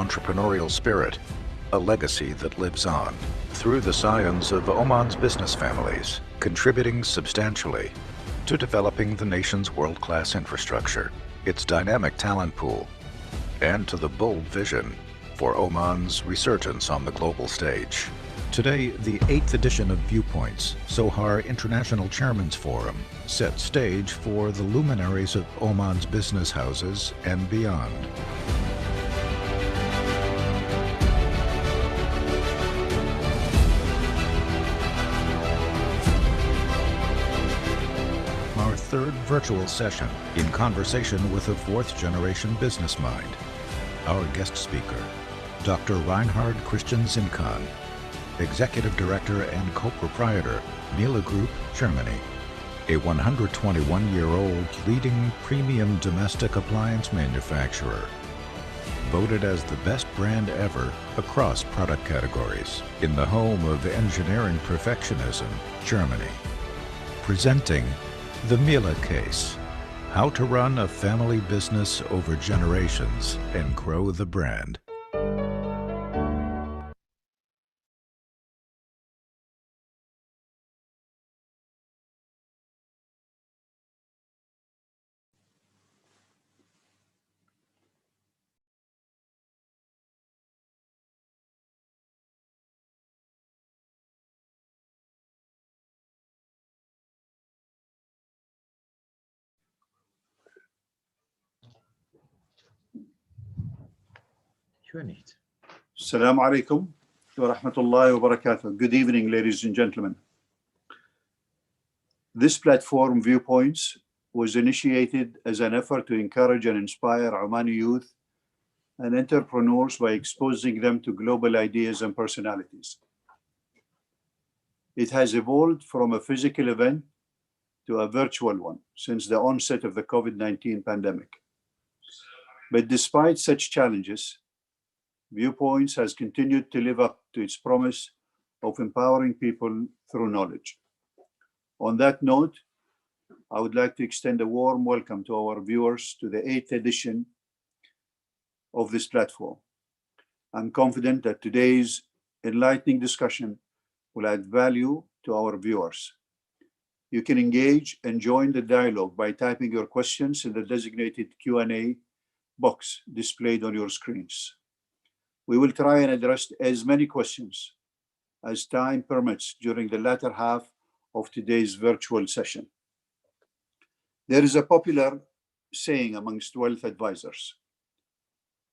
entrepreneurial spirit, a legacy that lives on through the scions of Oman's business families, contributing substantially to developing the nation's world-class infrastructure, its dynamic talent pool, and to the bold vision for Oman's resurgence on the global stage. Today, the 8th edition of Viewpoints, Sohar International Chairman's Forum, sets stage for the luminaries of Oman's business houses and beyond. Our third virtual session in conversation with a fourth-generation business mind. Our guest speaker, Dr. Reinhard Christian Zinkan, Executive Director and Co-Proprietor, Miele Group, Germany, a 121-year-old leading premium domestic appliance manufacturer, voted as the best brand ever across product categories in the home of engineering perfectionism, Germany. Presenting the Miele Case, how to run a family business over generations and grow the brand. Assalamu alaikum wa rahmatullahi wa barakatuh. Good evening, ladies and gentlemen. This platform, Viewpoints, was initiated as an effort to encourage and inspire Omani youth and entrepreneurs by exposing them to global ideas and personalities. It has evolved from a physical event to a virtual one since the onset of the COVID-19 pandemic. But despite such challenges, Viewpoints has continued to live up to its promise of empowering people through knowledge. On that note, I would like to extend a warm welcome to our viewers to the 8th edition of this platform. I'm confident that today's enlightening discussion will add value to our viewers. You can engage and join the dialogue by typing your questions in the designated Q&A box displayed on your screens. We will try and address as many questions as time permits during the latter half of today's virtual session. There is a popular saying amongst wealth advisors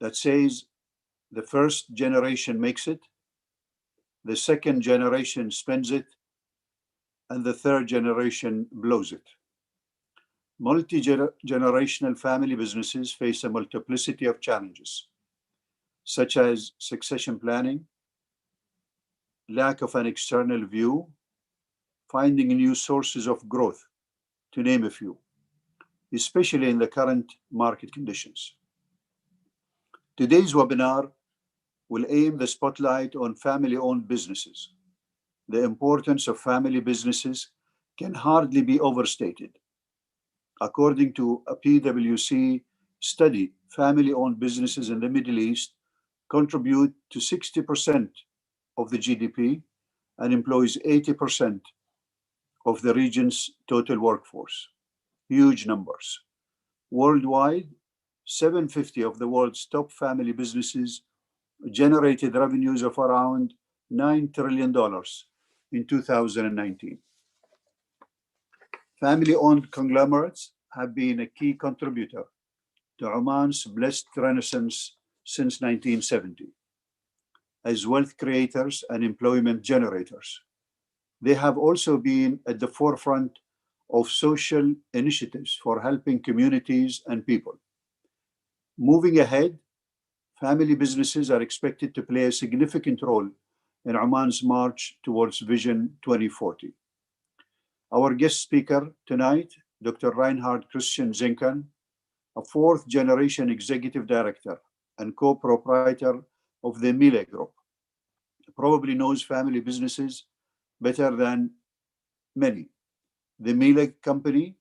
that says the first generation makes it, the second generation spends it, and the third generation blows it. Multi-generational family businesses face a multiplicity of challenges, such as succession planning, lack of an external view, finding new sources of growth, to name a few, especially in the current market conditions. Today's webinar will aim the spotlight on family-owned businesses. The importance of family businesses can hardly be overstated. According to a PwC study, family-owned businesses in the Middle East contribute to 60% of the GDP and employs 80% of the region's total workforce. Huge numbers. Worldwide, 750 of the world's top family businesses generated revenues of around $9 trillion in 2019. Family-owned conglomerates have been a key contributor to Oman's blessed renaissance since 1970. As wealth creators and employment generators, they have also been at the forefront of social initiatives for helping communities and people. Moving ahead, family businesses are expected to play a significant role in Oman's march towards Vision 2040. Our guest speaker tonight, Dr. Reinhard Christian Zinkan, a fourth-generation executive director and co-proprietor of the Miele Group, probably knows family businesses better than many. The Miele Company,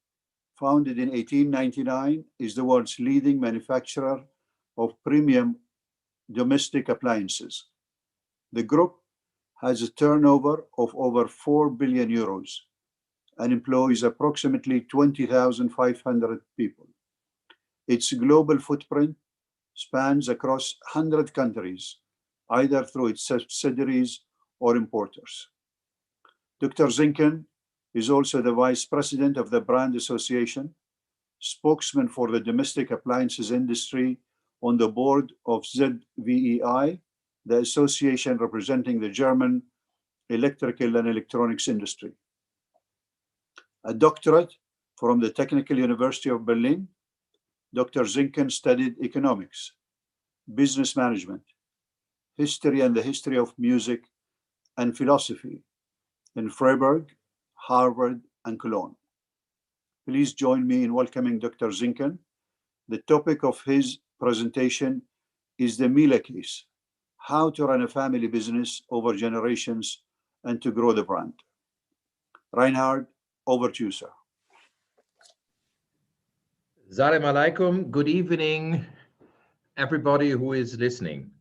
founded in 1899, is the world's leading manufacturer of premium domestic appliances. The group has a turnover of over 4 billion euros and employs approximately 20,500 people. Its global footprint spans across 100 countries, either through its subsidiaries or importers. Dr. Zinken is also the Vice President of the Brand Association, spokesman for the domestic appliances industry on the board of ZVEI, the association representing the German electrical and electronics industry. A doctorate from the Technical University of Berlin, Dr. Zinken studied economics, business management, history and the history of music, and philosophy in Freiburg, Harvard, and Cologne. Please join me in welcoming Dr. Zinken. The topic of his presentation is the Miele case, how to run a family business over generations and to grow the brand. Reinhard, over to you, sir. Salam alaikum. Good evening, everybody who is listening.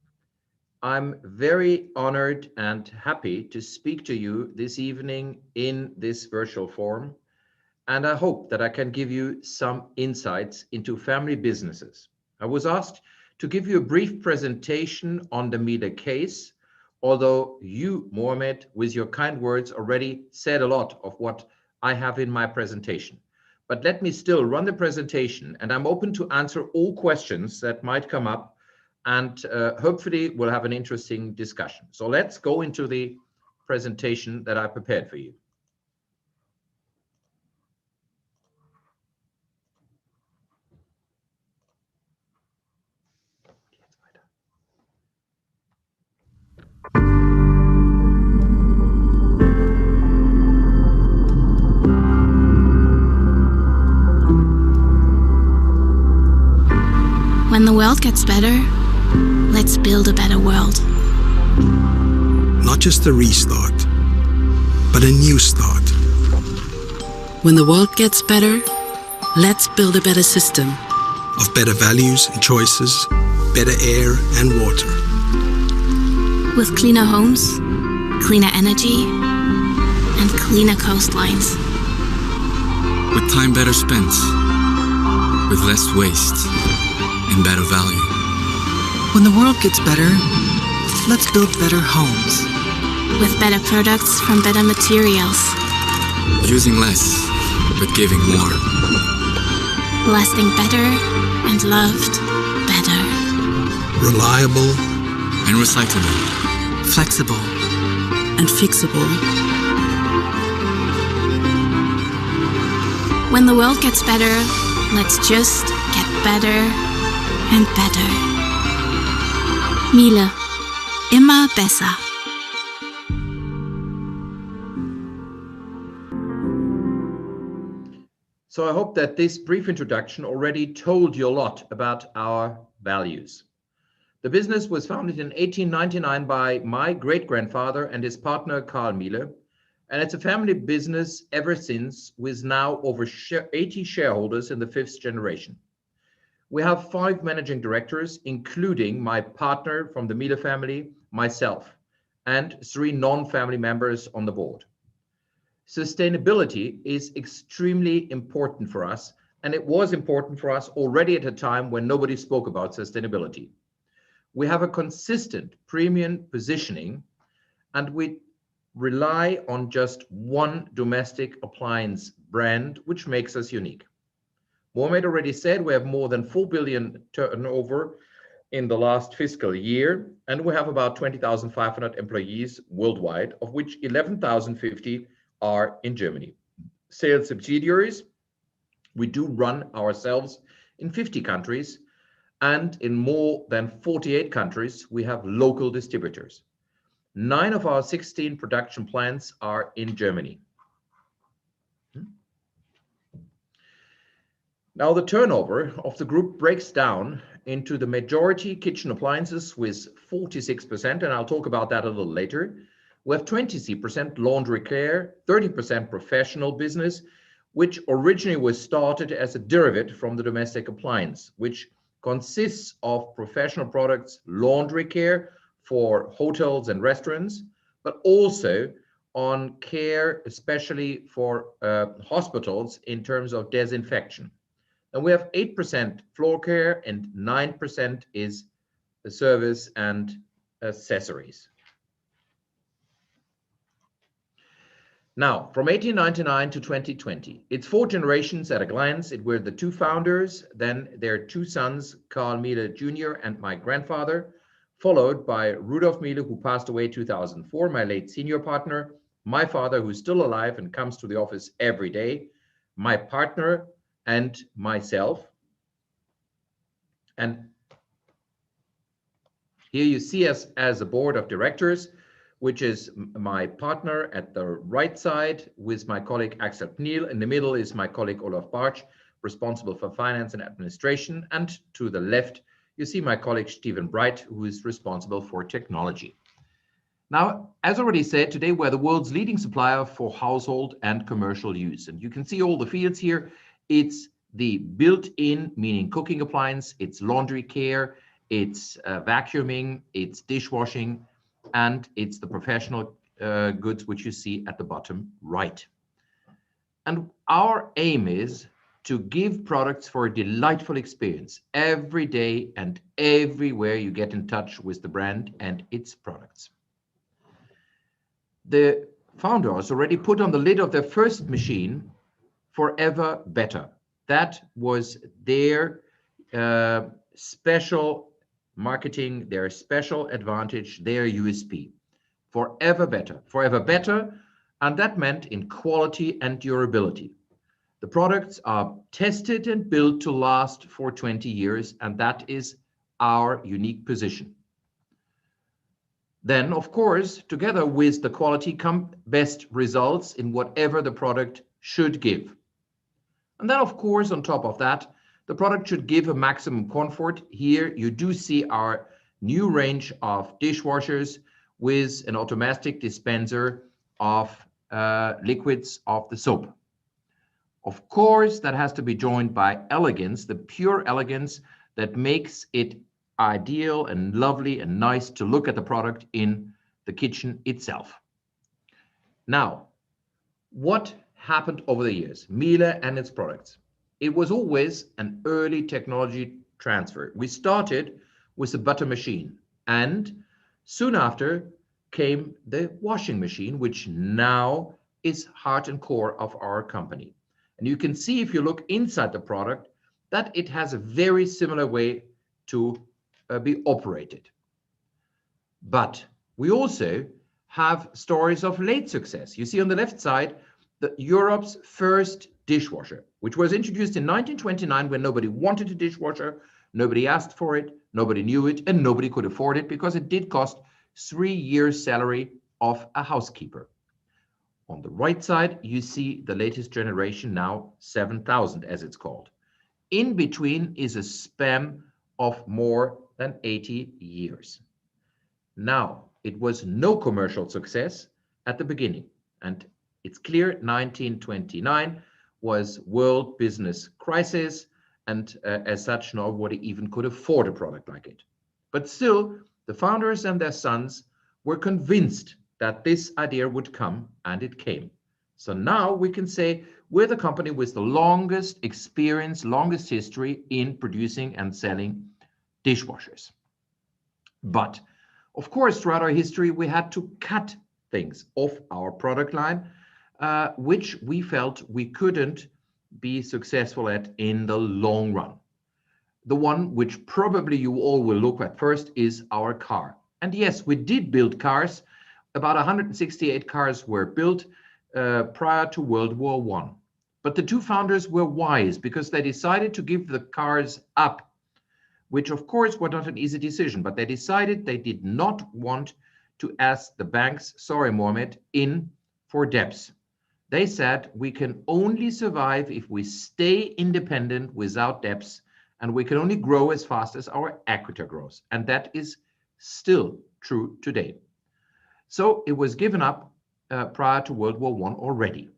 I'm very honored and happy to speak to you this evening in this virtual forum, and I hope that I can give you some insights into family businesses. I was asked to give you a brief presentation on the Miele case, although you, Mohammed, with your kind words already said a lot of what I have in my presentation. But let me still run the presentation, and I'm open to answer all questions that might come up, and hopefully we'll have an interesting discussion. So let's go into the presentation that I prepared for you. When the world gets better, let's build a better world. Not just a restart, but a new start. When the world gets better, let's build a better system. Of better values and choices, better air and water. With cleaner homes, cleaner energy, and cleaner coastlines. With time better spent, with less waste and better value. When the world gets better, let's build better homes. With better products from better materials. Using less, but giving more. Lasting better and loved better. Reliable and recyclable. Flexible and fixable. When the world gets better, let's just get better and better. Miele. Immer besser. So I hope that this brief introduction already told you a lot about our values. The business was founded in 1899 by my great-grandfather and his partner Carl Miele, and it's a family business ever since, with now over 80 shareholders in the 5th generation. We have 5 managing directors, including my partner from the Miele family, myself, and 3 non-family members on the board. Sustainability is extremely important for us, and it was important for us already at a time when nobody spoke about sustainability. We have a consistent premium positioning, and we rely on just one domestic appliance brand, which makes us unique. Mohammed already said we have more than 4 billion turnover in the last fiscal year, and we have about 20,500 employees worldwide, of which 11,050 are in Germany. Sales subsidiaries, we do run ourselves in 50 countries, and in more than 48 countries, we have local distributors. 9 of our 16 production plants are in Germany. Now, the turnover of the group breaks down into the majority kitchen appliances with 46%, and I'll talk about that a little later. We have 20% laundry care, 30% professional business, which originally was started as a derivative from the domestic appliance, which consists of professional products, laundry care for hotels and restaurants, but also on care, especially for hospitals in terms of disinfection. And we have 8% floor care and 9% is the service and accessories. Now, from 1899 to 2020, it's 4 generations at a glance. It were the 2 founders, then their 2 sons, Karl Miele Jr. and my grandfather, followed by Rudolf Miele, who passed away 2004, my late senior partner, my father, who's still alive and comes to the office every day, my partner, and myself. And here you see us as a board of directors, which is my partner at the right side with my colleague Axel Pniel. In the middle is my colleague Olaf Bartsch, responsible for finance and administration. And to the left, you see my colleague Stephen Bright, who is responsible for technology. Now, as already said, today we're the world's leading supplier for household and commercial use. And you can see all the fields here. It's the built-in, meaning cooking appliance, it's laundry care, it's vacuuming, it's dishwashing, and it's the professional goods, which you see at the bottom right. And our aim is to give products for a delightful experience every day and everywhere you get in touch with the brand and its products. The founders already put on the lid of their first machine, Forever Better. That was their special marketing, their special advantage, their USP. Forever better, and that meant in quality and durability. The products are tested and built to last for 20 years, and that is our unique position. Then, of course, together with the quality come best results in whatever the product should give. And then, of course, on top of that, the product should give a maximum comfort. Here you do see our new range of dishwashers with an automatic dispenser of liquids of the soap. Of course, that has to be joined by elegance, the pure elegance that makes it ideal and lovely and nice to look at the product in the kitchen itself. Now, what happened over the years? Miele and its products. It was always an early technology transfer. We started with a butter machine, and soon after came the washing machine, which now is heart and core of our company. And you can see if you look inside the product that it has a very similar way to be operated. But we also have stories of late success. You see on the left side, Europe's first dishwasher, which was introduced in 1929 when nobody wanted a dishwasher, nobody asked for it, nobody knew it, and nobody could afford it because it did cost 3 years' salary of a housekeeper. On the right side, you see the latest generation now, 7000 as it's called. In between is a span of more than 80 years. Now, it was no commercial success at the beginning, and it's clear 1929 was world business crisis, and as such, nobody even could afford a product like it. But still, the founders and their sons were convinced that this idea would come, and it came. So now we can say we're the company with the longest experience, longest history in producing and selling dishwashers. But of course, throughout our history, we had to cut things off our product line, which we felt we couldn't be successful at in the long run. The one which probably you all will look at first is our car. And yes, we did build cars. About 168 cars were built prior to World War I. But the 2 founders were wise because they decided to give the cars up, which of course was not an easy decision, but they decided they did not want to ask the banks, sorry, Mohammed, in for debts. They said we can only survive if we stay independent without debts, and we can only grow as fast as our equity grows. And that is still true today. So it was given up prior to World War I already.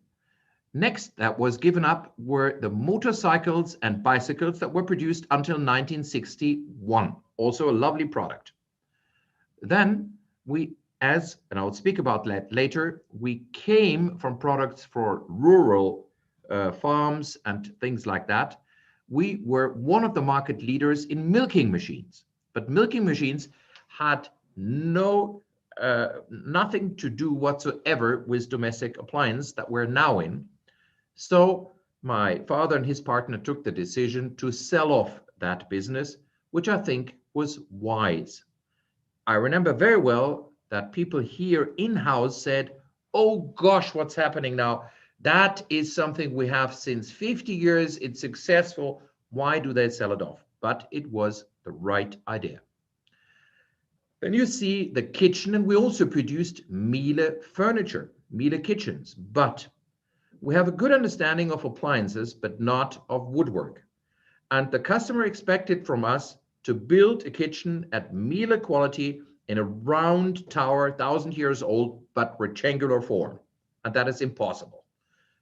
Next that was given up were the motorcycles and bicycles that were produced until 1961. Also a lovely product. Then and I'll speak about that later, we came from products for rural farms and things like that. We were one of the market leaders in milking machines, but milking machines had nothing to do whatsoever with domestic appliance that we're now in. So my father and his partner took the decision to sell off that business, which I think was wise. I remember very well that people here in-house said, oh gosh, what's happening now? That is something we have since 50 years. It's successful. Why do they sell it off? But it was the right idea. Then you see the kitchen, and we also produced Miele furniture, Miele kitchens. But we have a good understanding of appliances, but not of woodwork. And the customer expected from us to build a kitchen at Miele quality in a round tower, 1,000 years old, but rectangular form. And that is impossible.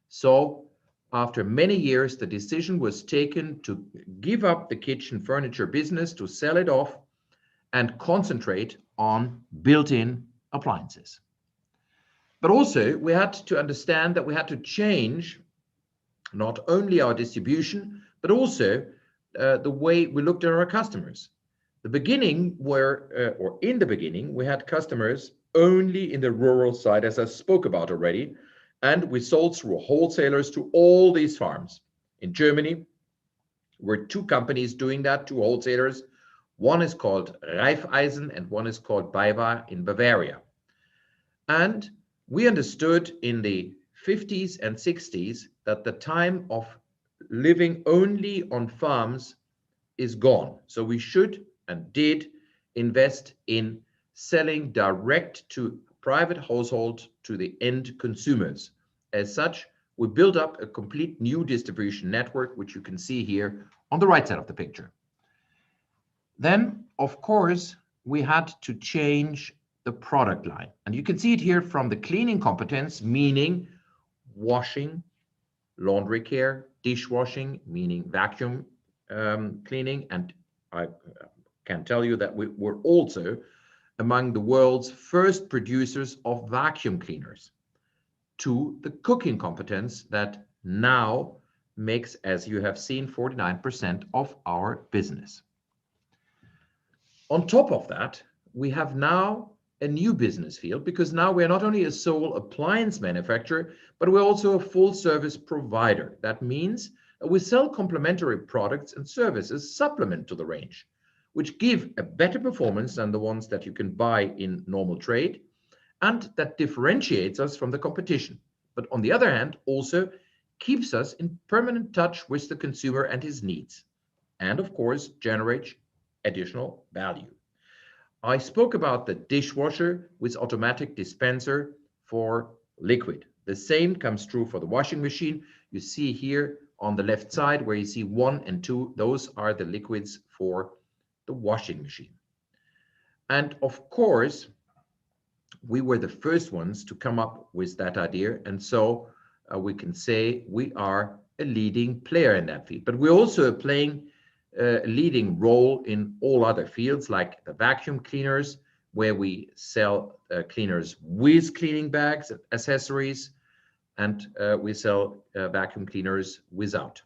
So after many years, the decision was taken to give up the kitchen furniture business, to sell it off and concentrate on built-in appliances. But also we had to understand that we had to change not only our distribution, but also the way we looked at our customers. In the beginning, we had customers only in the rural side, as I spoke about already, and we sold through wholesalers to all these farms. In Germany, were two companies doing that, two wholesalers. One is called Raiffeisen and one is called BayWa in Bavaria. And we understood in the 50s and 60s that the time of living only on farms is gone. So we should and did invest in selling direct to private household to the end consumers. As such, we built up a complete new distribution network, which you can see here on the right side of the picture. Then, of course, we had to change the product line. And you can see it here from the cleaning competence, meaning washing, laundry care, dishwashing, meaning vacuum cleaning. And I can tell you that we were also among the world's first producers of vacuum cleaners, to the cooking competence that now makes, as you have seen, 49% of our business. On top of that, we have now a new business field, because now we're not only a sole appliance manufacturer, but we're also a full service provider. That means that we sell complementary products and services supplement to the range, which give a better performance than the ones that you can buy in normal trade, and that differentiates us from the competition. But on the other hand, also keeps us in permanent touch with the consumer and his needs, and of course, generates additional value. I spoke about the dishwasher with automatic dispenser for liquid. The same comes true for the washing machine. You see here on the left side where you see 1 and 2, those are the liquids for the washing machine. And of course, we were the first ones to come up with that idea. And so we can say we are a leading player in that field. But we're also playing a leading role in all other fields, like the vacuum cleaners, where we sell cleaners with cleaning bags, accessories, and we sell vacuum cleaners without.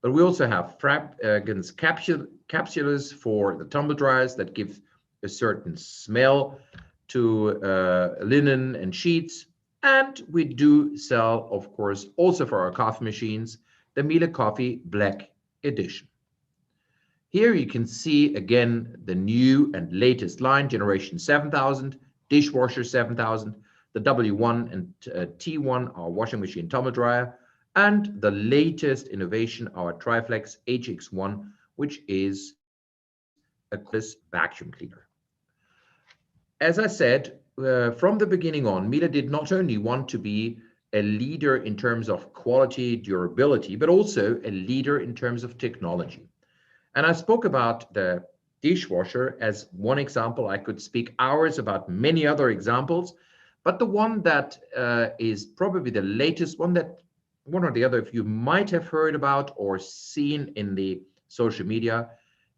But we also have fragrance capsules for the tumble dryers that give a certain smell to linen and sheets. And we do sell, of course, also for our coffee machines, the Miele Coffee Black Edition. Here you can see again the new and latest line, Generation 7000, Dishwasher 7000, the W1 and T1, our washing machine tumble dryer, and the latest innovation, our Triflex HX1, which is a cordless vacuum cleaner. As I said, from the beginning on, Miele did not only want to be a leader in terms of quality, durability, but also a leader in terms of technology. And I spoke about the dishwasher as one example. I could speak hours about many other examples, but the one that is probably the latest one that one or the other of you might have heard about or seen in the social media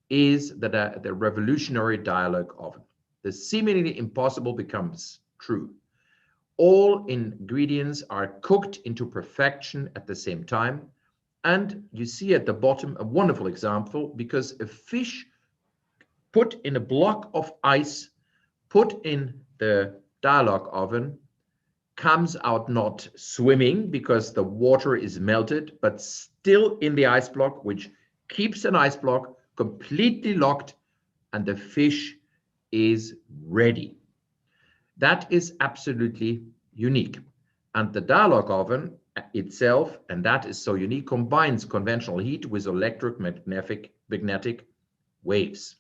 is the revolutionary dialogue oven. The seemingly impossible becomes true. All ingredients are cooked into perfection at the same time. And you see at the bottom a wonderful example, because a fish put in a block of ice, put in the dialogue oven, comes out not swimming because the water is melted, but still in the ice block, which keeps an ice block completely locked, and the fish is ready. That is absolutely unique. And the dialogue oven itself, and that is so unique, combines conventional heat with electromagnetic waves.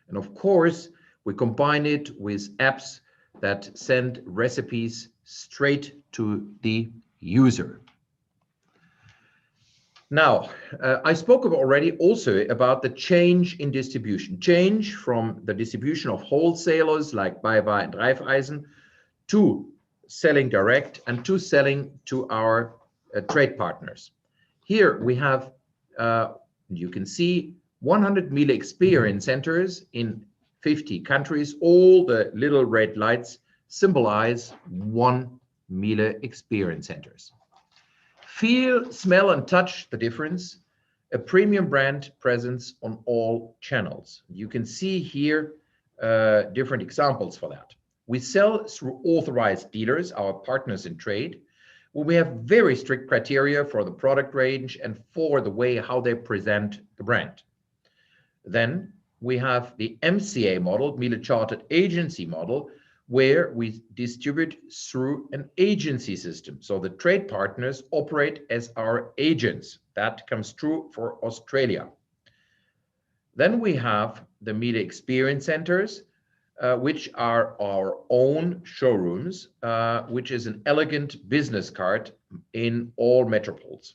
And of course, we combine it with apps that send recipes straight to the user. Now, I spoke already also about the change in distribution, change from the distribution of wholesalers like BayWa and Raiffeisen to selling direct and to selling to our trade partners. Here we have, you can see 100 Miele experience centers in 50 countries. All the little red lights symbolize 1 Miele experience centers. Feel, smell, and touch the difference. A premium brand presence on all channels. You can see here different examples for that. We sell through authorized dealers, our partners in trade, where we have very strict criteria for the product range and for the way how they present the brand. Then we have the MCA model, Miele Chartered Agency model, where we distribute through an agency system. So the trade partners operate as our agents. That comes true for Australia. Then we have the Miele Experience Centers, which are our own showrooms, which is an elegant business card in all metropoles.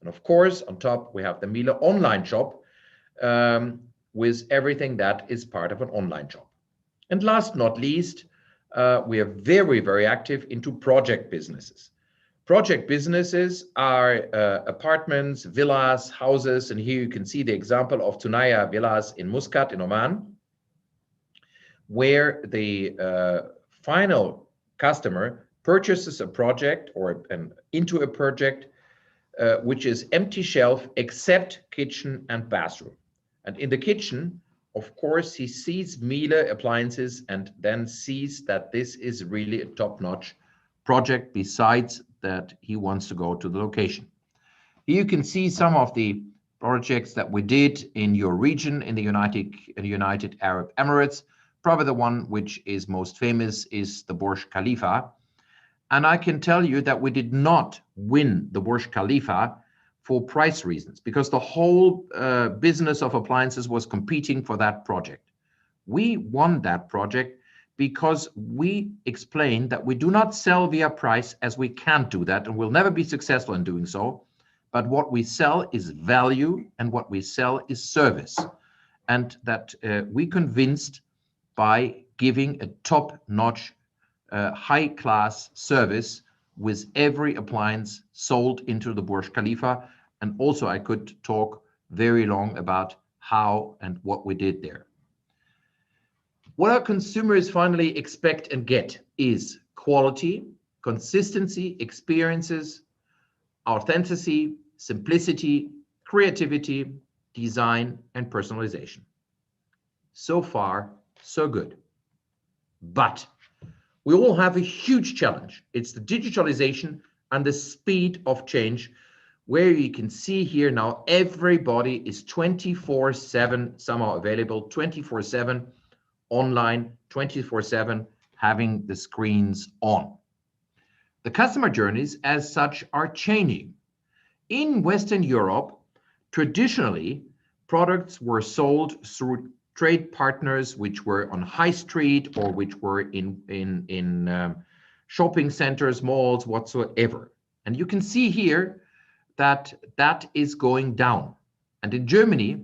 And of course, on top, we have the Miele online shop, with everything that is part of an online shop. And last not least, we are very, very active into project businesses. Project businesses are apartments, villas, houses, and here you can see the example of Tunaya Villas in Muscat in Oman, where the final customer purchases a project or into a project which is empty shelf except kitchen and bathroom. And in the kitchen, of course, he sees Miele appliances and then sees that this is really a top-notch project, besides that he wants to go to the location. Here you can see some of the projects that we did in your region in the United Arab Emirates. Probably the one which is most famous is the Burj Khalifa. And I can tell you that we did not win the Burj Khalifa for price reasons, because the whole business of appliances was competing for that project. We won that project because we explained that we do not sell via price, as we can't do that and will never be successful in doing so. But what we sell is value, and what we sell is service. And that we convinced by giving a top-notch, high-class service with every appliance sold into the Burj Khalifa. And also I could talk very long about how and what we did there. What our consumers finally expect and get is quality, consistency, experiences, authenticity, simplicity, creativity, design, and personalization. So far, so good. But we all have a huge challenge. It's the digitalization and the speed of change, where you can see here now everybody is 24/7 somehow available, 24/7 online, 24/7 having the screens on. The customer journeys as such are changing. In Western Europe, traditionally, products were sold through trade partners which were on high street or which were in shopping centers, malls, whatsoever. And you can see here that that is going down. And in Germany,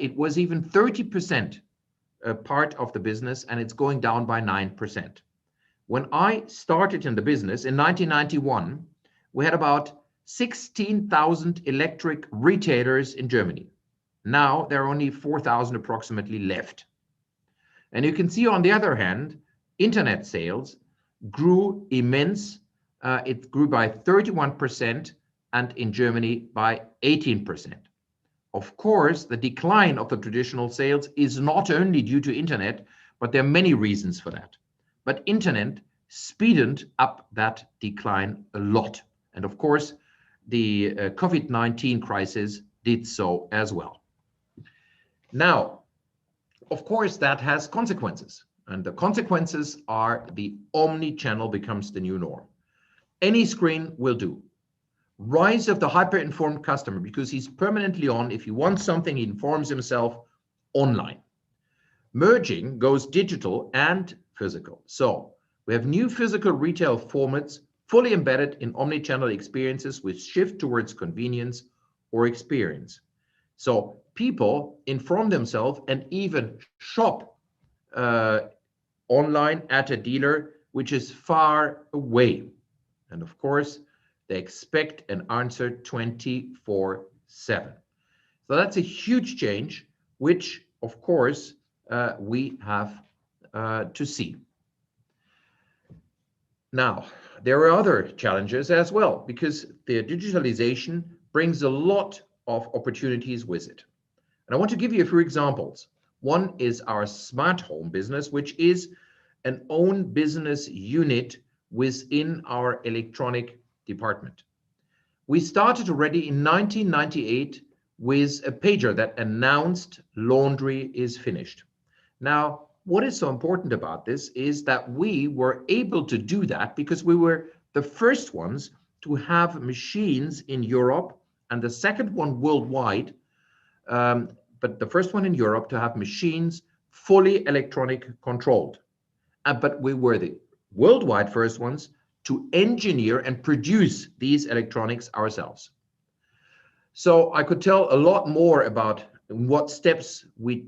it was even 30% part of the business, and it's going down by 9%. When I started in the business in 1991, we had about 16,000 electric retailers in Germany. Now there are only 4,000 approximately left. And you can see on the other hand, internet sales grew immense. It grew by 31% and in Germany by 18%. Of course, the decline of the traditional sales is not only due to internet, but there are many reasons for that. But internet speeded up that decline a lot. And of course, the COVID-19 crisis did so as well. Now, of course, that has consequences. And the consequences are the omni-channel becomes the new norm. Any screen will do. Rise of the hyper-informed customer, because he's permanently on. If he wants something, he informs himself online. Merging goes digital and physical. So we have new physical retail formats fully embedded in omni-channel experiences with shift towards convenience or experience. So people inform themselves and even shop online at a dealer which is far away. And of course, they expect an answer 24/7. So that's a huge change, which of course we have to see. Now, there are other challenges as well, because the digitalization brings a lot of opportunities with it. And I want to give you a few examples. One is our smart home business, which is an own business unit within our electronic department. We started already in 1998 with a pager that announced laundry is finished. Now, what is so important about this is that we were able to do that because we were the first ones to have machines in Europe and the second one worldwide, but the first one in Europe to have machines fully electronic controlled. But we were the worldwide first ones to engineer and produce these electronics ourselves. So I could tell a lot more about what steps we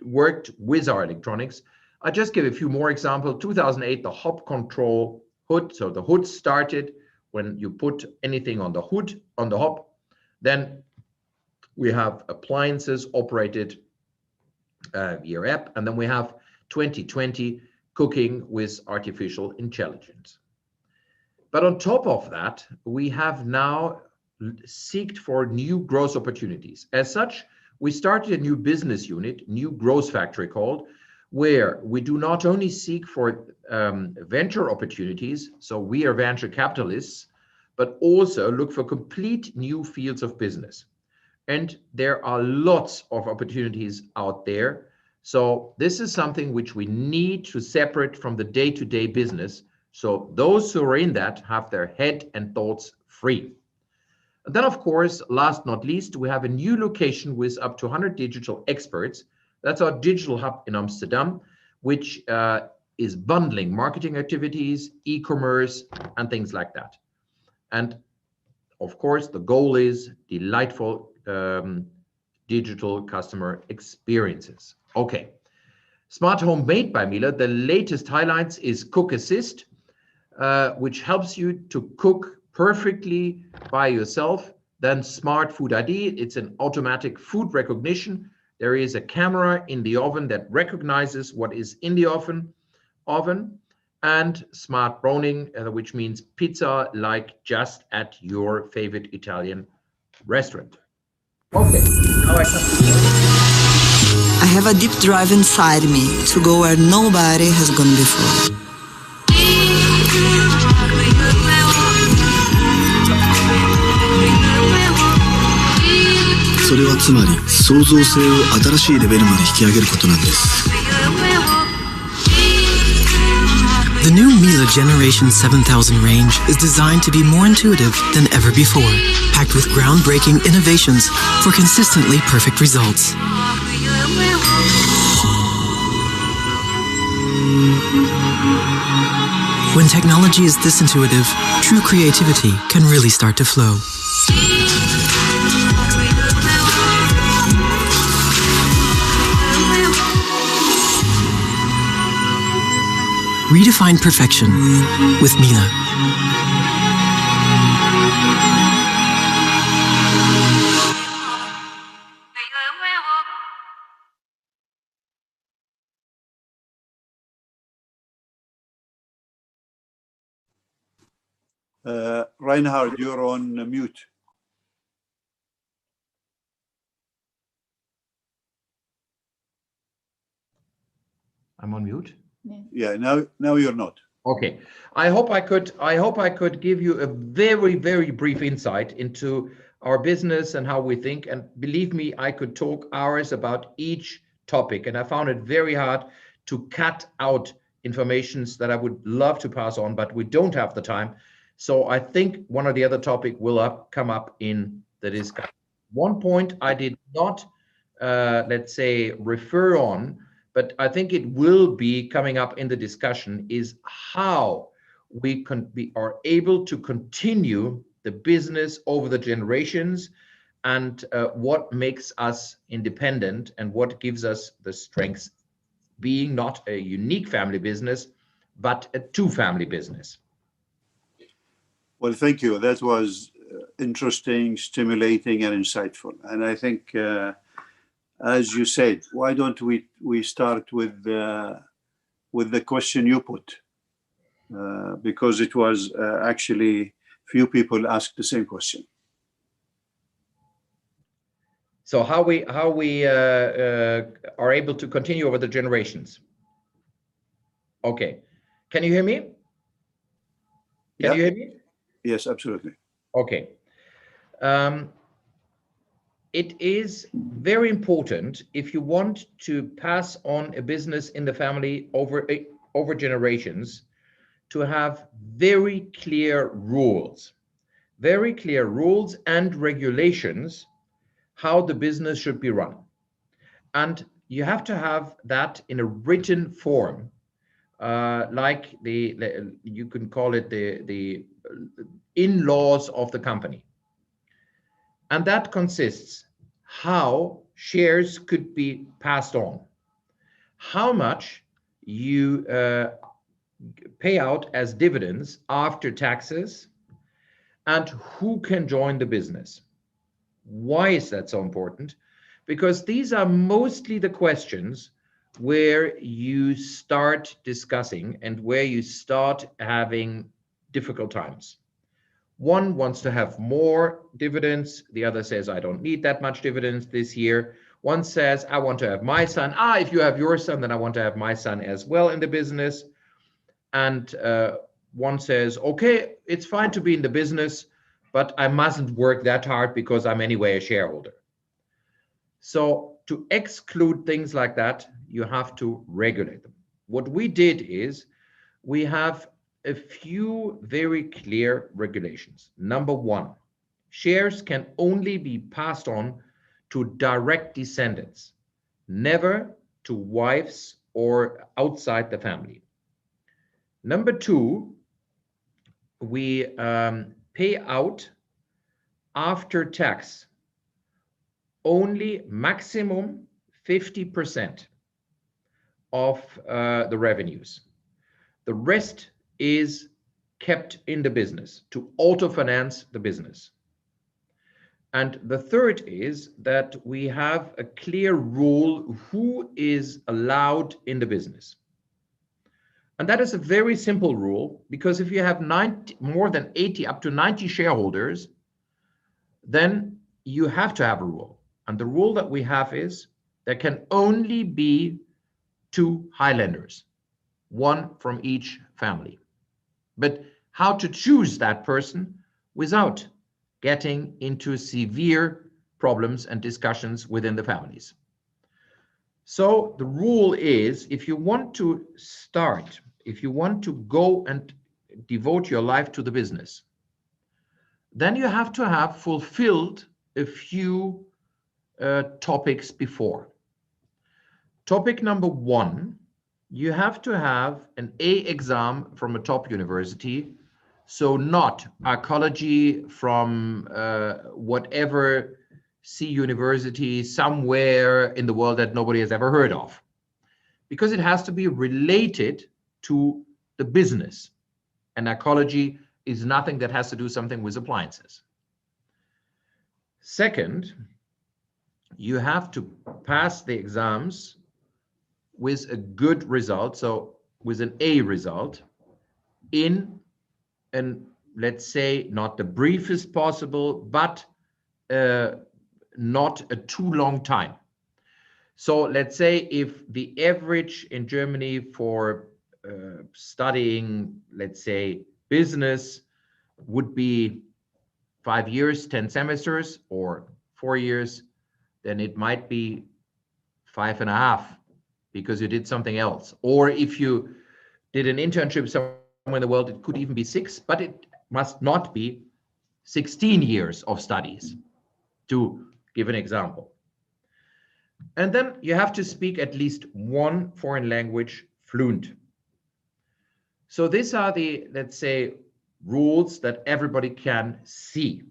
worked with our electronics. I just give a few more examples. 2008, the hop control hood. So the hood started when you put anything on the hood, on the hop. Then we have appliances operated via app. And then we have 2020 cooking with artificial intelligence. But on top of that, we have now sought for new growth opportunities. As such, we started a new business unit, new growth factory called, where we do not only seek for venture opportunities, so we are venture capitalists, but also look for complete new fields of business. And there are lots of opportunities out there. So this is something which we need to separate from the day-to-day business. So those who are in that have their head and thoughts free. And then, of course, last not least, we have a new location with up to 100 digital experts. That's our digital hub in Amsterdam, which is bundling marketing activities, e-commerce, and things like that. And of course, the goal is delightful digital customer experiences. Okay. Smart Home made by Miele. The latest highlights is Cook Assist, which helps you to cook perfectly by yourself. Then Smart Food ID, it's an automatic food recognition. There is a camera in the oven that recognizes what is in the oven. And Smart Browning, which means pizza like just at your favorite Italian restaurant. Okay, now I have a deep drive inside me to go where nobody has gone before. So それはつまり創造性を新しいレベルまで引き上げることなんです。The new Miele Generation 7000 range is designed to be more intuitive than ever before, packed with groundbreaking innovations for consistently perfect results. When technology is this intuitive, true creativity can really start to flow. Redefine perfection with Miele. Reinhard, you're on mute. I'm on mute. Yeah, now you're not. Okay. I hope I could give you a very, very brief insight into our business and how we think. And believe me, I could talk hours about each topic. And I found it very hard to cut out informations that I would love to pass on, but we don't have the time. So I think one or the other topic will come up in the discussion. One point I did not, let's say, refer on, but I think it will be coming up in the discussion, is how we are able to continue the business over the generations, and what makes us independent and what gives us the strengths, being not a unique family business, but a two-family business. Well, thank you. That was interesting, stimulating, and insightful. And I think, as you said, why don't we start with the question you put, because it was actually few people asked the same question. So how we are able to continue over the generations. Okay, can you hear me? Can you hear me? Yes, absolutely. Okay. It is very important, if you want to pass on a business in the family over generations, to have very clear rules and regulations how the business should be run. And you have to have that in a written form, like you can call it the in-laws of the company. And that consists how shares could be passed on, how much you pay out as dividends after taxes, and who can join the business. Why is that so important? Because these are mostly the questions where you start discussing and where you start having difficult times. One wants to have more dividends. The other says, I don't need that much dividends this year. One says, I want to have my son. If you have your son, then I want to have my son as well in the business. And one says, okay, it's fine to be in the business, but I mustn't work that hard because I'm anyway a shareholder. So to exclude things like that, you have to regulate them. What we did is we have a few very clear regulations. Number one, shares can only be passed on to direct descendants, never to wives or outside the family. Number two, we pay out after tax only maximum 50% of the revenues. The rest is kept in the business to auto-finance the business. And the third is that we have a clear rule who is allowed in the business. And that is a very simple rule, because if you have more than 80, up to 90 shareholders, then you have to have a rule. And the rule that we have is there can only be 2 Highlanders, 1 from each family. But how to choose that person without getting into severe problems and discussions within the families. So the rule is, if you want to go and devote your life to the business, then you have to have fulfilled a few topics before. Topic number 1, you have to have an A exam from a top university. So not archaeology from whatever C university somewhere in the world that nobody has ever heard of, because it has to be related to the business. And archaeology is nothing that has to do something with appliances. Second, you have to pass the exams with a good result, so with an A result, in a let's say, not the briefest possible, but not a too long time. So let's say if the average in Germany for studying, let's say, business would be 5 years, 10 semesters, or 4 years, then it might be 5.5 because you did something else. Or if you did an internship somewhere in the world, it could even be 6, but it must not be 16 years of studies, to give an example. And then you have to speak at least one foreign language fluent. So these are the, let's say, rules that everybody can see.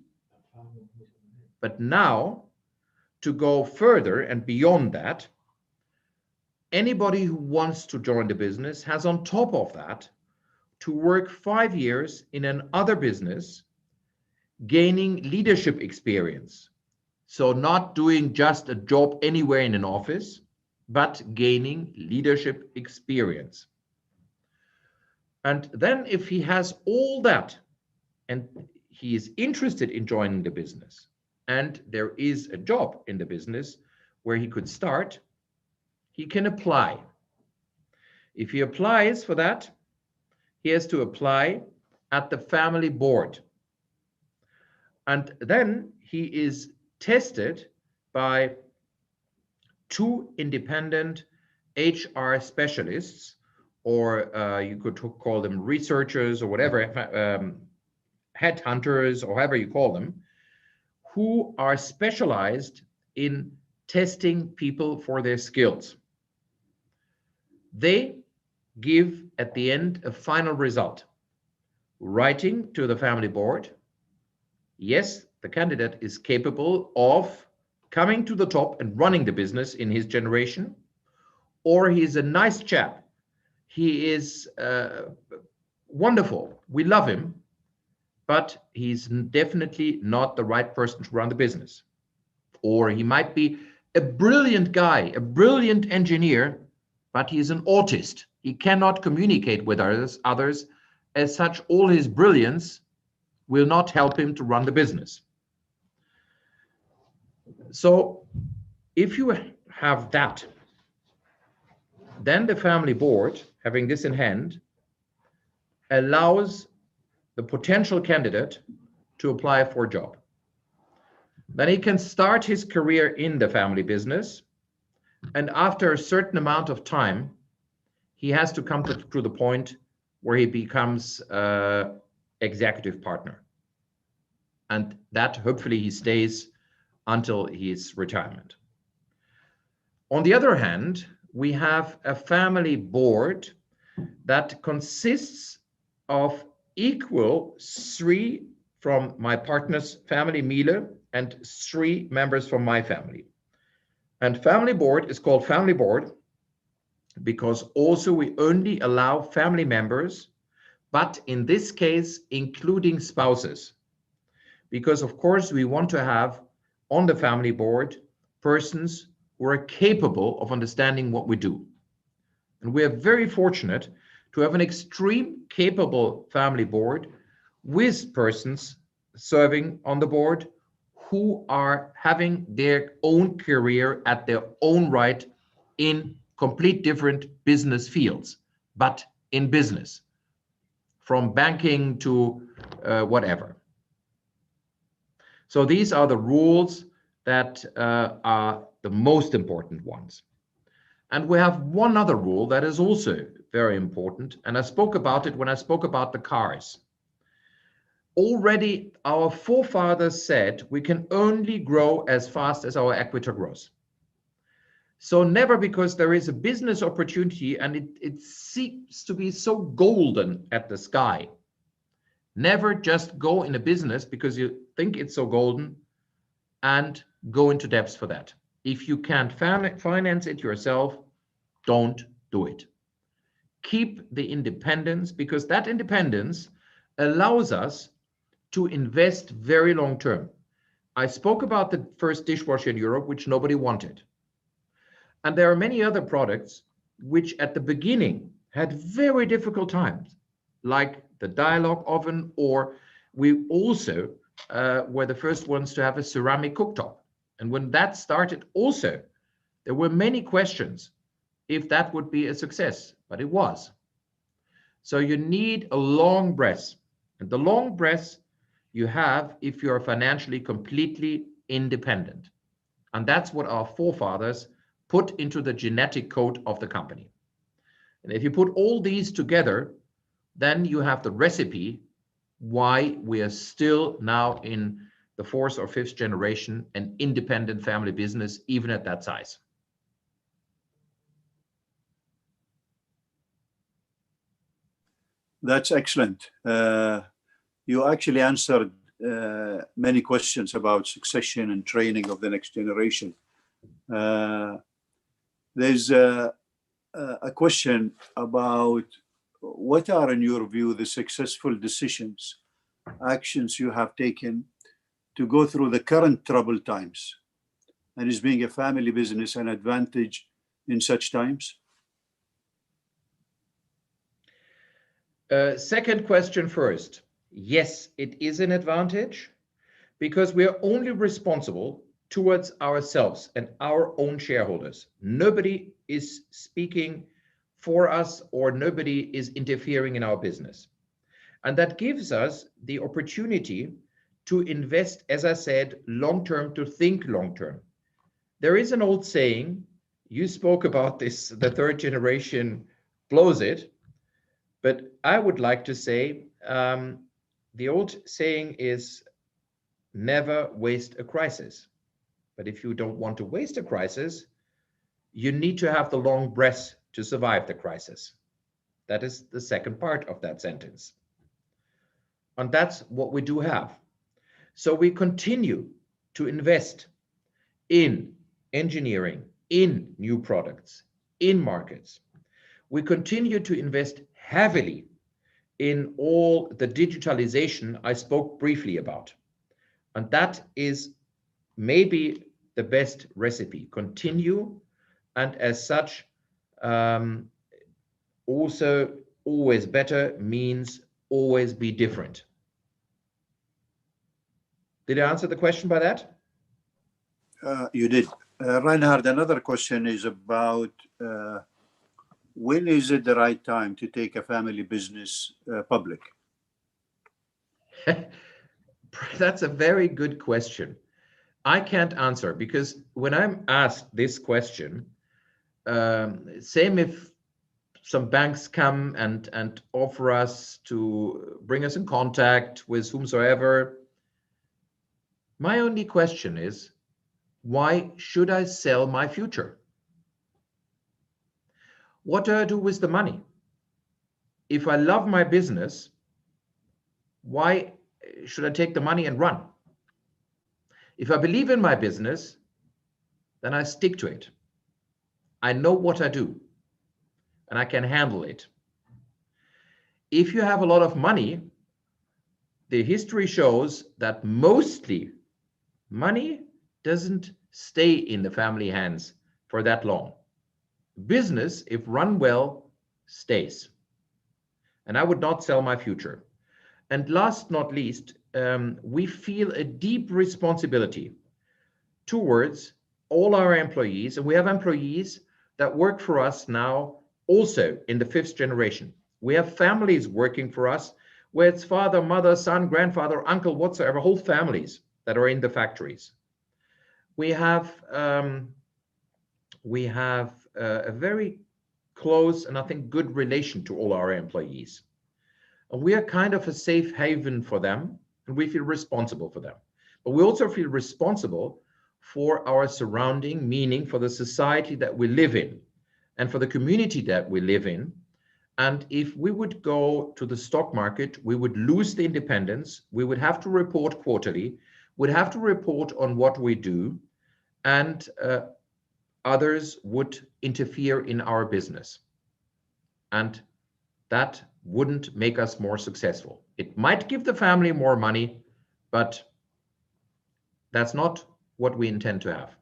But now, to go further and beyond that, anybody who wants to join the business has on top of that to work 5 years in another business, gaining leadership experience. So not doing just a job anywhere in an office, but gaining leadership experience. And then if he has all that and he is interested in joining the business and there is a job in the business where he could start, he can apply. If he applies for that, he has to apply at the family board. And then he is tested by 2 independent HR specialists, or you could call them researchers or whatever, headhunters or however you call them, who are specialized in testing people for their skills. They give at the end a final result, writing to the family board, yes, the candidate is capable of coming to the top and running the business in his generation, or he's a nice chap. He is wonderful. We love him, but he's definitely not the right person to run the business. Or he might be a brilliant guy, a brilliant engineer, but he's an autist. He cannot communicate with others. As such, all his brilliance will not help him to run the business. So if you have that, then the family board, having this in hand, allows the potential candidate to apply for a job. Then he can start his career in the family business, and after a certain amount of time, he has to come to the point where he becomes executive partner. And that hopefully he stays until his retirement. On the other hand, we have a family board that consists of equal 3 from my partner's family, Miele, and 3 members from my family. And family board is called family board because also we only allow family members, but in this case, including spouses. Because of course we want to have on the family board persons who are capable of understanding what we do. And we are very fortunate to have an extreme capable family board with persons serving on the board who are having their own career at their own right in complete different business fields, but in business, from banking to whatever. So these are the rules that are the most important ones. And we have one other rule that is also very important, and I spoke about it when I spoke about the cars. Already our forefathers said we can only grow as fast as our equator grows. So never because there is a business opportunity and it seems to be so golden at the sky. Never just go in a business because you think it's so golden and go into depths for that. If you can't finance it yourself, don't do it. Keep the independence, because that independence allows us to invest very long term. I spoke about the first dishwasher in Europe, which nobody wanted. And there are many other products which at the beginning had very difficult times, like the dialogue oven or We also were the first ones to have a ceramic cooktop. And when that started also, there were many questions if that would be a success, but it was. So you need a long breath. And the long breath you have if you're financially completely independent. And that's what our forefathers put into the genetic code of the company. And if you put all these together, then you have the recipe why we are still now in the fourth or fifth generation an independent family business, even at that size. That's excellent. You actually answered many questions about succession and training of the next generation. There's a question about what are, in your view, the successful decisions, actions you have taken to go through the current troubled times, and is being a family business an advantage in such times? Second question first. Yes, it is an advantage because we are only responsible towards ourselves and our own shareholders. Nobody is speaking for us or nobody is interfering in our business. And that gives us the opportunity to invest, as I said, long-term, to think long-term. There is an old saying, you spoke about this, the third generation blows it, but I would like to say, the old saying is never waste a crisis. But if you don't want to waste a crisis, you need to have the long breath to survive the crisis. That is the second part of that sentence. And that's what we do have. So we continue to invest in engineering, in new products, in markets. We continue to invest heavily in all the digitalization I spoke briefly about. And that is maybe the best recipe. Continue, and as such, also always better means always be different. Did I answer the question by that? You did. Reinhard, another question is about when is it the right time to take a family business public? That's a very good question. I can't answer because when I'm asked this question, same if some banks come and offer us to bring us in contact with whomsoever, my only question is, why should I sell my future? What do I do with the money? If I love my business, why should I take the money and run? If I believe in my business, then I stick to it. I know what I do and I can handle it. If you have a lot of money, the history shows that mostly money doesn't stay in the family hands for that long. Business, if run well, stays. And I would not sell my future. And last not least, we feel a deep responsibility towards all our employees. And we have employees that work for us now also in the fifth generation. We have families working for us where it's father, mother, son, grandfather, uncle, whatsoever, whole families that are in the factories. We have a very close and I think good relation to all our employees. And we are kind of a safe haven for them, and we feel responsible for them. But we also feel responsible for our surrounding, meaning for the society that we live in and for the community that we live in. And if we would go to the stock market, we would lose the independence. We would have to report quarterly, would have to report on what we do, and others would interfere in our business. And that wouldn't make us more successful. It might give the family more money, but that's not what we intend to have.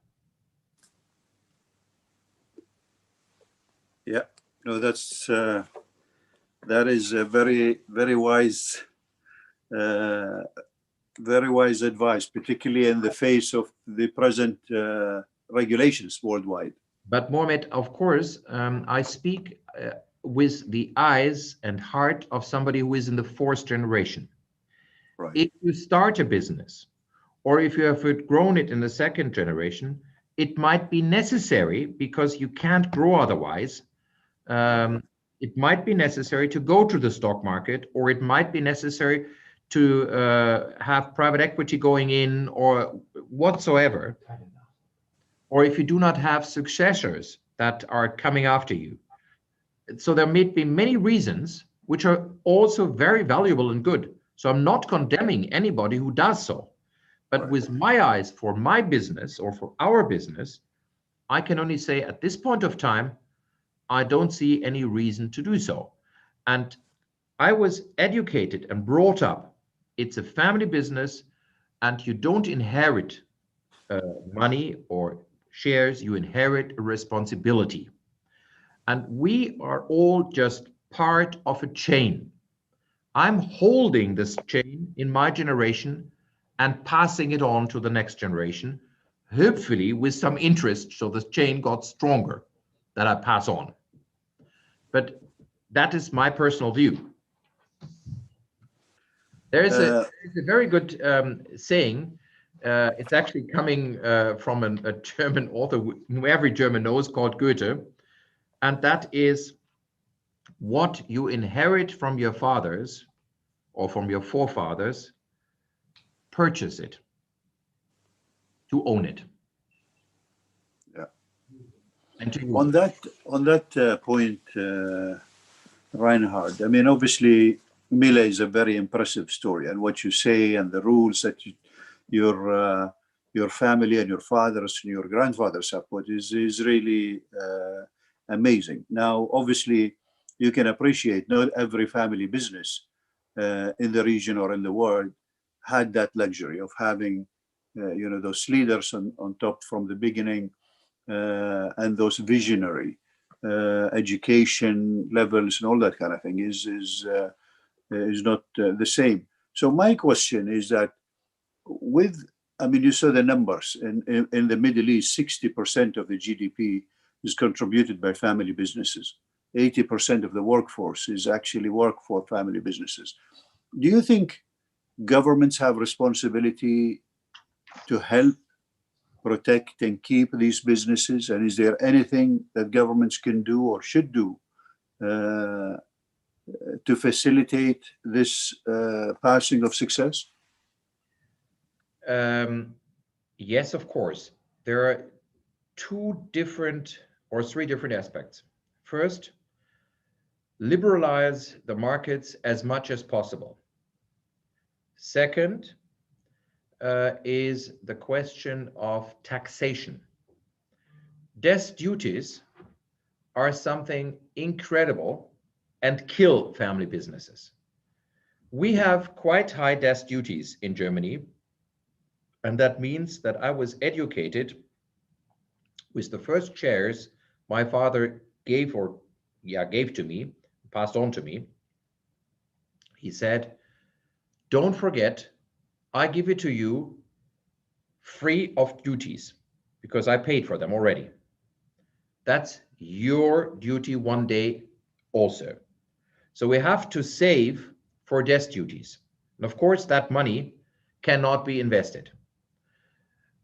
Yeah, no, that is a very, very wise very wise advice, particularly in the face of the present regulations worldwide. But Mohammed, of course, I speak with the eyes and heart of somebody who is in the fourth generation. Right. If you start a business, or if you have grown it in the second generation, it might be necessary, because you can't grow otherwise. It might be necessary to go to the stock market, or it might be necessary to have private equity going in, or whatsoever. Or if you do not have successors that are coming after you. So there may be many reasons which are also very valuable and good. So I'm not condemning anybody who does so. But Right. with my eyes for my business, or for our business, I can only say at this point of time, I don't see any reason to do so. And I was educated and brought up, it's a family business, and you don't inherit money or shares, you inherit a responsibility. And we are all just part of a chain. I'm holding this chain in my generation and passing it on to the next generation, hopefully with some interest, so the chain got stronger that I pass on. But that is my personal view. There is a very good saying. It's actually coming from a German author whom every German knows, called Goethe. And that is, what you inherit from your fathers or from your forefathers, purchase it to own it. Yeah. And to On that point, Reinhard, I mean, obviously, Mila is a very impressive story, and what you say and the rules that your family and your fathers and your grandfathers have put is really amazing. Now, obviously, you can appreciate not every family business in the region or in the world had that luxury of having those leaders on top from the beginning, and those visionary education levels and all that kind of thing is not the same. So my question is that you saw the numbers in the Middle East, 60% of the GDP is contributed by family businesses. 80% of the workforce is actually work for family businesses. Do you think governments have responsibility to help protect and keep these businesses? And is there anything that governments can do or should do to facilitate this passing of success? Yes, of course. There are three different aspects. First, liberalize the markets as much as possible. Second, is the question of taxation. Death duties are something incredible and kill family businesses. We have quite high death duties in Germany, and that means that I was educated with the first shares my father gave to me, passed on to me. He said, don't forget, I give it to you free of duties because I paid for them already. That's your duty one day also. So we have to save for death duties. And of course, that money cannot be invested.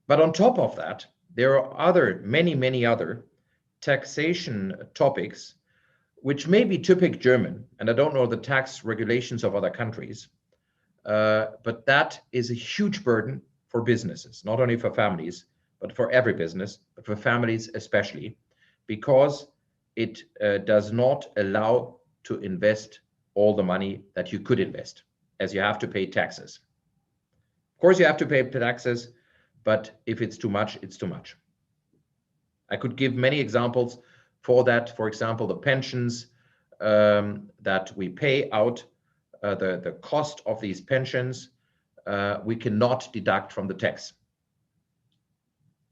But on top of that, there are many other taxation topics, which may be typical German, and I don't know the tax regulations of other countries. But that is a huge burden for businesses, not only for families, but for every business, but for families especially, because it does not allow to invest all the money that you could invest, as you have to pay taxes. Of course, you have to pay taxes, but if it's too much, it's too much. I could give many examples for that. For example, the pensions that we pay out, the cost of these pensions, we cannot deduct from the tax.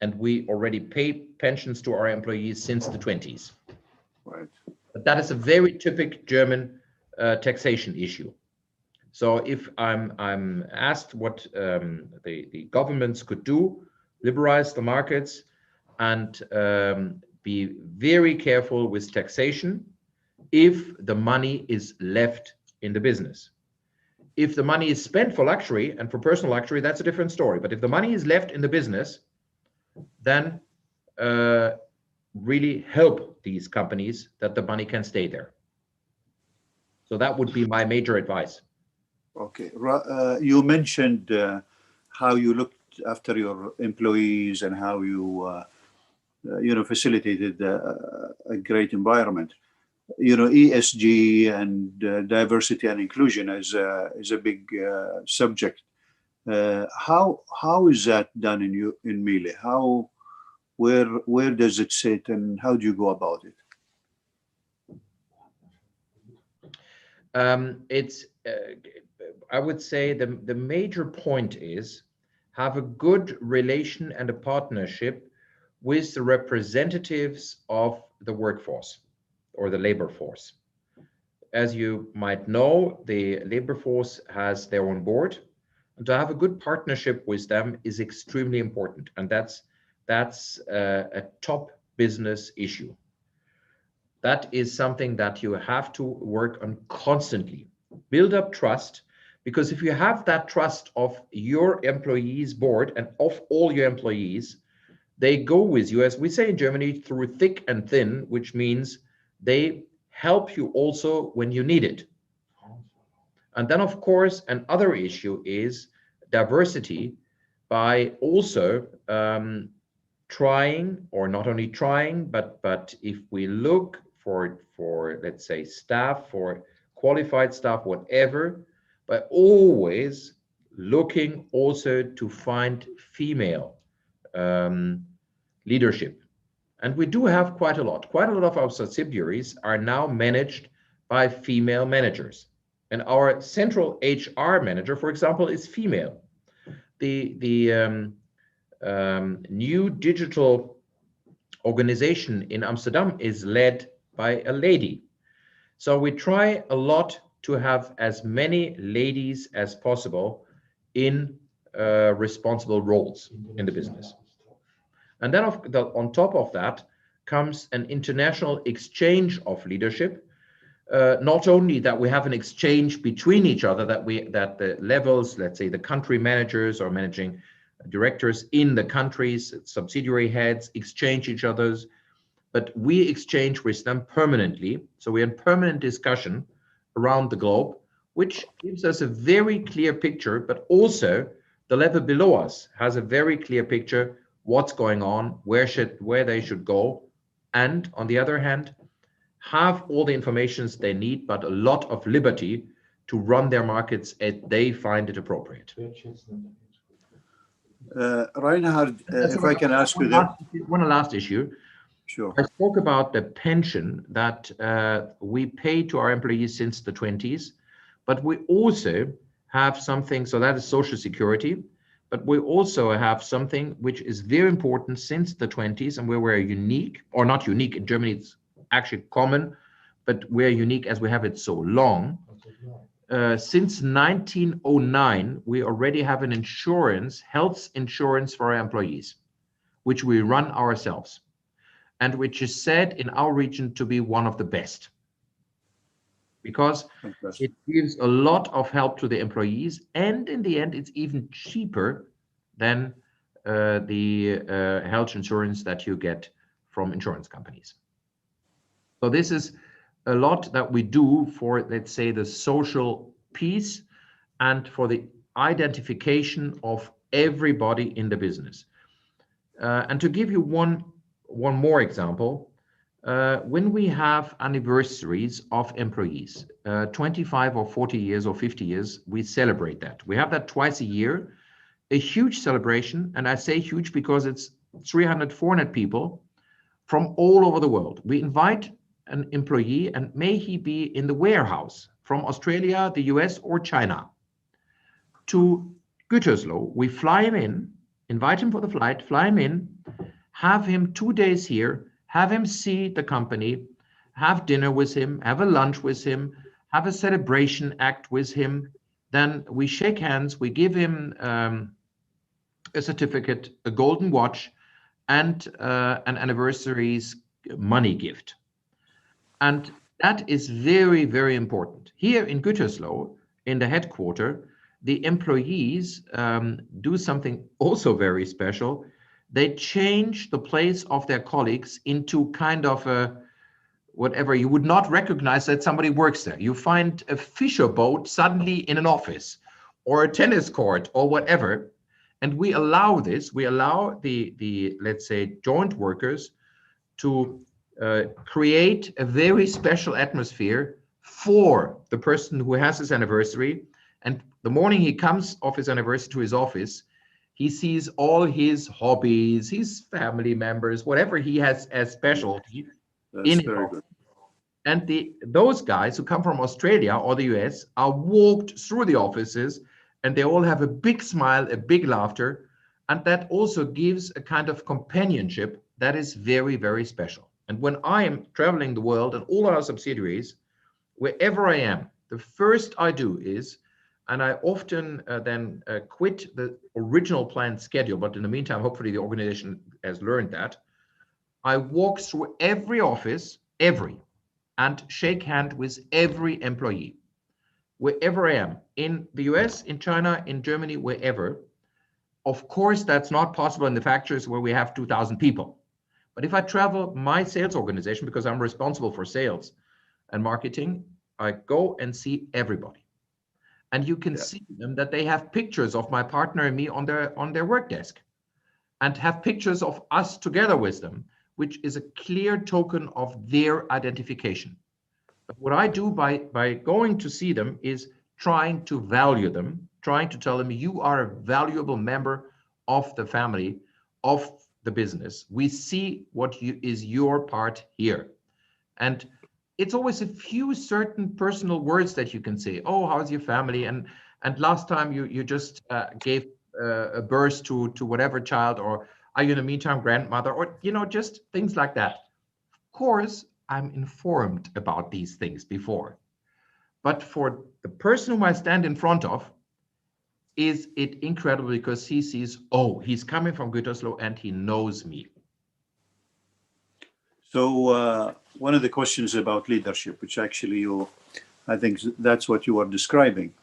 And we already pay pensions to our employees since the 20s. Right. But that is a very typical German taxation issue. So if I'm asked what the governments could do, liberalize the markets and be very careful with taxation if the money is left in the business. If the money is spent for luxury and for personal luxury, that's a different story. But if the money is left in the business, then really help these companies that the money can stay there. So that would be my major advice. Okay. You mentioned how you looked after your employees and how you facilitated a great environment. ESG and diversity and inclusion is a big subject. How is that done in Miele? Where does it sit, and how do you go about it? I would say the major point is have a good relation and a partnership with the representatives of the workforce or the labor force. As you might know, the labor force has their own board, and to have a good partnership with them is extremely important, and that's a top business issue. That is something that you have to work on constantly. Build up trust, because if you have that trust of your employees board and of all your employees, they go with you, as we say in Germany, through thick and thin, which means they help you also when you need it. And then, of course, another issue is diversity by also trying, or not only trying, but if we look for let's say staff, for qualified staff, whatever, by always looking also to find female leadership. And we do have quite a lot. Quite a lot of our subsidiaries are now managed by female managers. And our central HR manager, for example, is female. The new digital organization in Amsterdam is led by a lady. So we try a lot to have as many ladies as possible in responsible roles in the business. And then on top of that comes an international exchange of leadership. Not only that we have an exchange between each other, that the levels, let's say the country managers or managing directors in the countries, subsidiary heads exchange each other's, but we exchange with them permanently. So we're in permanent discussion around the globe, which gives us a very clear picture, but also the level below us has a very clear picture what's going on, where they should go, and on the other hand, have all the information they need, but a lot of liberty to run their markets as they find it appropriate. Reinhard, if I can ask you that. One last issue. Sure. I spoke about the pension that we pay to our employees since the 20s, but we also have something, so that is Social Security, but we also have something which is very important since the 20s, and where we're unique, or not unique, in Germany it's actually common, but we're unique as we have it so long. Since 1909, we already have an insurance, health insurance for our employees, which we run ourselves, and which is said in our region to be one of the best, because it gives a lot of help to the employees, and in the end, it's even cheaper than the health insurance that you get from insurance companies. So this is a lot that we do for, let's say, the social piece and for the identification of everybody in the business. And to give you one more example, when we have anniversaries of employees, 25 or 40 years or 50 years, we celebrate that. We have that twice a year, a huge celebration. And I say huge because it's 300, 400 people from all over the world. We invite an employee, and may he be in the warehouse from Australia, the US, or China, to Gütersloh. We fly him in, invite him for the flight, fly him in, have him 2 days here, have him see the company, have dinner with him, have a lunch with him, have a celebration act with him, then we shake hands, we give him a certificate, a golden watch, and an anniversary's money gift. And that is very, very important. Here in Gütersloh, in the headquarters, the employees do something also very special. They change the place of their colleagues into kind of a, whatever, you would not recognize that somebody works there. You find a fisher boat suddenly in an office, or a tennis court, or whatever. And we allow this, we allow the let's say, joint workers to create a very special atmosphere for the person who has his anniversary. And the morning he comes off his anniversary to his office, he sees all his hobbies, his family members, whatever he has as specialty in his office. And those guys who come from Australia or the US are walked through the offices, and they all have a big smile, a big laughter. And that also gives a kind of companionship that is very, very special. And when I am traveling the world and all our subsidiaries, wherever I am, the first I do is, and I often then quit the original planned schedule, but in the meantime, hopefully the organization has learned that, I walk through every office, and shake hands with every employee. Wherever I am, in the US, in China, in Germany, wherever. Of course, that's not possible in the factories where we have 2,000 people. But if I travel my sales organization, because I'm responsible for sales and marketing, I go and see everybody. And you can see them that they have pictures of my partner and me on their work desk, and have pictures of us together with them, which is a clear token of their identification. But what I do by going to see them is trying to value them, trying to tell them, you are a valuable member of the family, of the business. We see what is your part here. And it's always a few certain personal words that you can say. Oh, how's your family? And last time you just gave a birth to whatever child, or are you in the meantime grandmother, or just things like that. Of course, I'm informed about these things before. But for the person whom I stand in front of, is it incredible, because he sees, oh, he's coming from Gütersloh and he knows me. So one of the questions about leadership, which actually I think that's what you are describing.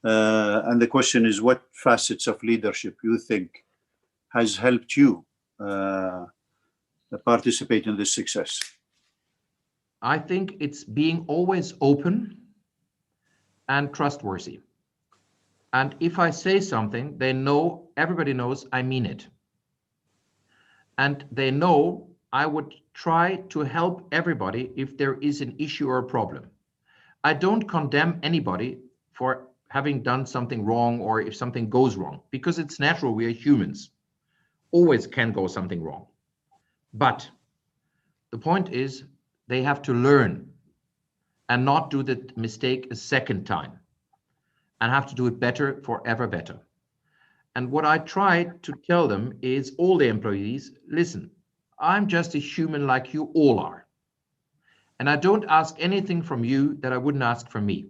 And the question is, what facets of leadership you think has helped you participate in this success? I think it's being always open and trustworthy. And if I say something, everybody knows I mean it. And they know I would try to help everybody if there is an issue or a problem. I don't condemn anybody for having done something wrong, or if something goes wrong, because it's natural, we are humans. Always can go something wrong. But the point is, they have to learn and not do the mistake a second time, and have to do it better, forever better. And what I try to tell them is, all the employees, listen, I'm just a human like you all are. And I don't ask anything from you that I wouldn't ask from me.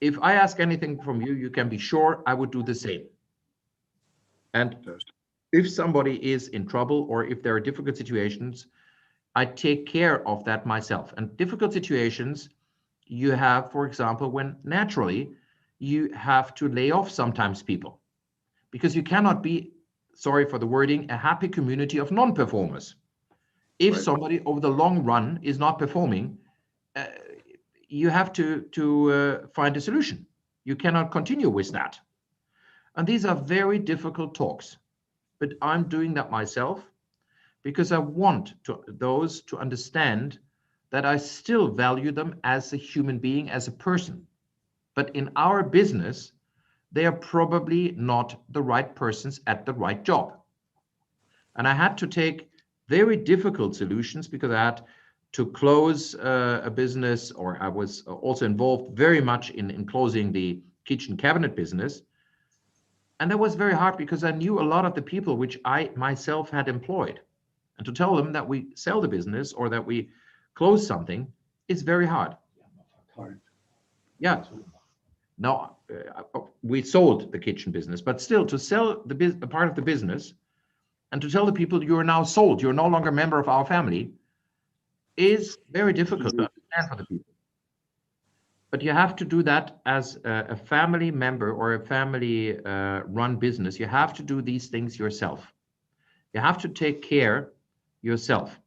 If I ask anything from you, you can be sure I would do the same. And if somebody is in trouble, or if there are difficult situations, I take care of that myself. And difficult situations you have, for example, when naturally you have to lay off sometimes people, because you cannot be, sorry for the wording, a happy community of non-performers. If somebody over the long run is not performing, you have to find a solution. You cannot continue with that. And these are very difficult talks, but I'm doing that myself, because I want those to understand that I still value them as a human being, as a person. But in our business, they are probably not the right persons at the right job. And I had to take very difficult solutions, because I had to close a business, or I was also involved very much in closing the kitchen cabinet business. And that was very hard, because I knew a lot of the people which I myself had employed. And to tell them that we sell the business or that we close something is very hard. Yeah. Now, we sold the kitchen business, but still to sell the part of the business and to tell the people you are now sold, you're no longer a member of our family, is very difficult to understand for the people. But you have to do that as a family member or a family run business. You have to do these things yourself. You have to take care yourself.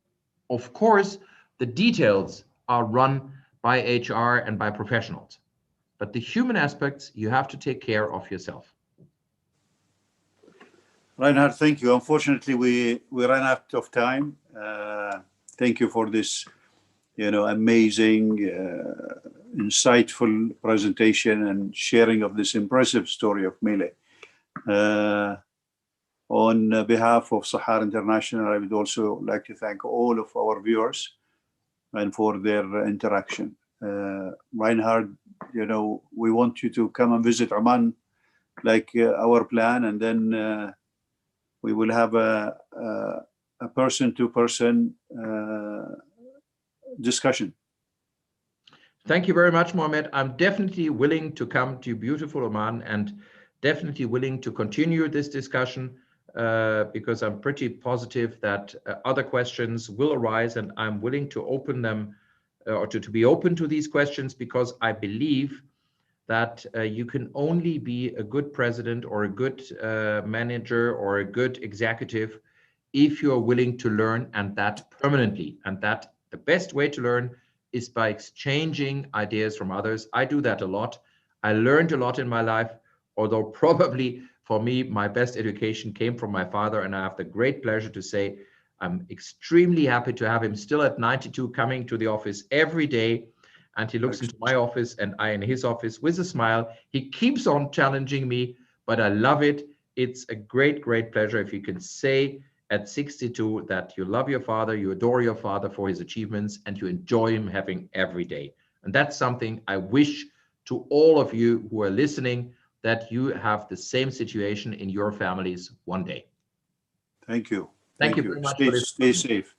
Of course, the details are run by HR and by professionals, but the human aspects you have to take care of yourself. Reinhard, thank you. Unfortunately, we ran out of time. Thank you for this, amazing, insightful presentation and sharing of this impressive story of Mele. On behalf of Sohar International, I would also like to thank all of our viewers and for their interaction. Reinhard, we want you to come and visit Oman like our plan, and then we will have a person-to-person discussion. Thank you very much, Mohammed. I'm definitely willing to come to beautiful Oman and definitely willing to continue this discussion because I'm pretty positive that other questions will arise, and I'm willing to open them or to be open to these questions, because I believe that you can only be a good president or a good manager or a good executive if you are willing to learn, and that permanently. And that the best way to learn is by exchanging ideas from others. I do that a lot. I learned a lot in my life, although probably for me, my best education came from my father, and I have the great pleasure to say I'm extremely happy to have him still at 92 coming to the office every day. And he looks into my office and I in his office with a smile. He keeps on challenging me, but I love it. It's a great, great pleasure if you can say at 62 that you love your father, you adore your father for his achievements, and you enjoy him having every day. And that's something I wish to all of you who are listening, that you have the same situation in your families one day. Thank you. Thank you very much. Stay safe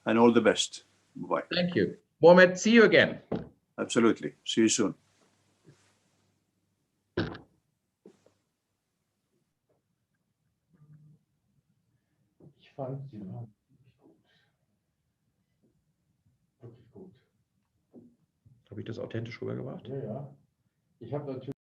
and all the best. Bye. Thank you. Mohammed, see you again. Absolutely. See you soon. Ich fand sie wirklich gut. Wirklich gut. Habe ich das authentisch rübergebracht? Ja, ja. Ich habe natürlich